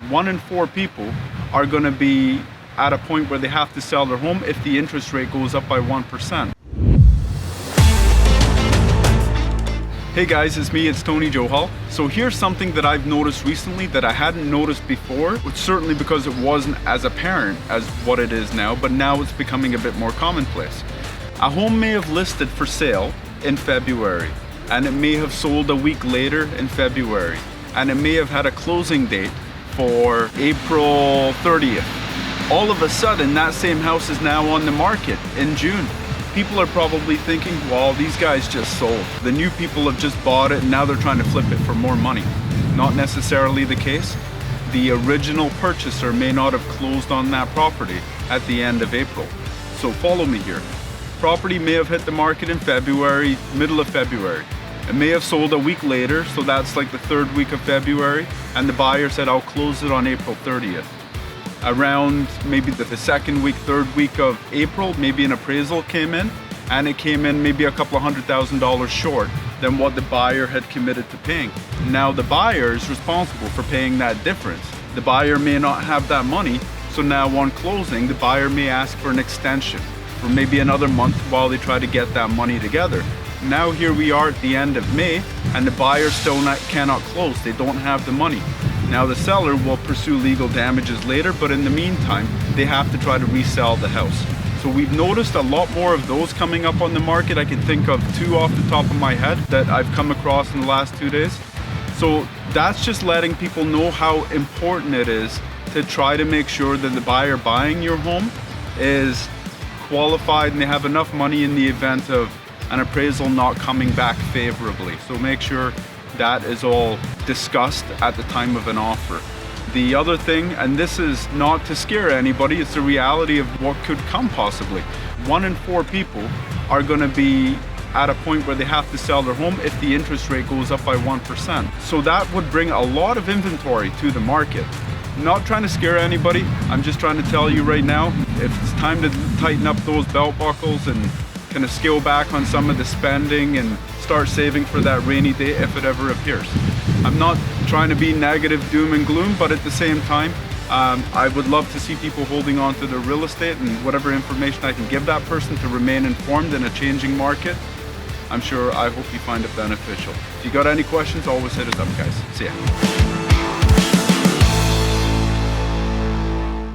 1 in 4 people are going to be at a point where they have to sell their home if the interest rate goes up by 1%. Hey guys, it's me, it's Tony Johal. So here's something that I've noticed recently that I hadn't noticed before, which certainly because it wasn't as apparent as what it is now, but now it's becoming a bit more commonplace. A home may have listed for sale in February, and it may have sold a week later in February, and it may have had a closing date for April 30th. All of a sudden, that same house is now on the market in June. People are probably thinking, well, these guys just sold. The new people have just bought it and now they're trying to flip it for more money. Not necessarily the case. The original purchaser may not have closed on that property at the end of April. So follow me here. Property may have hit the market in February, middle of February. It may have sold a week later, so that's like the 3rd week of February, and the buyer said, I'll close it on April 30th. Around maybe the 2nd week, 3rd week of April, maybe an appraisal came in, and it came in maybe a couple of $100,000 short than what the buyer had committed to paying. Now the buyer is responsible for paying that difference. The buyer may not have that money, so now on closing, the buyer may ask for an extension for maybe another month while they try to get that money together. Now here we are at the end of May, and the buyer still cannot close. They don't have the money. Now the seller will pursue legal damages later, but in the meantime, they have to try to resell the house. So we've noticed a lot more of those coming up on the market. I can think of 2 off the top of my head that I've come across in the last 2 days. So that's just letting people know how important it is to try to make sure that the buyer buying your home is qualified and they have enough money in the event of an appraisal not coming back favorably. So make sure that is all discussed at the time of an offer. The other thing, and this is not to scare anybody, it's the reality of what could come possibly. 1 in 4 people are going to be at a point where they have to sell their home if the interest rate goes up by 1%. So that would bring a lot of inventory to the market. Not trying to scare anybody, I'm just trying to tell you right now, if it's time to tighten up those belt buckles and kind of scale back on some of the spending and start saving for that rainy day if it ever appears. I'm not trying to be negative, doom and gloom, but at the same time, I would love to see people holding on to their real estate and whatever information I can give that person to remain informed in a changing market. I hope you find it beneficial. If you got any questions, always hit us up, guys. See ya.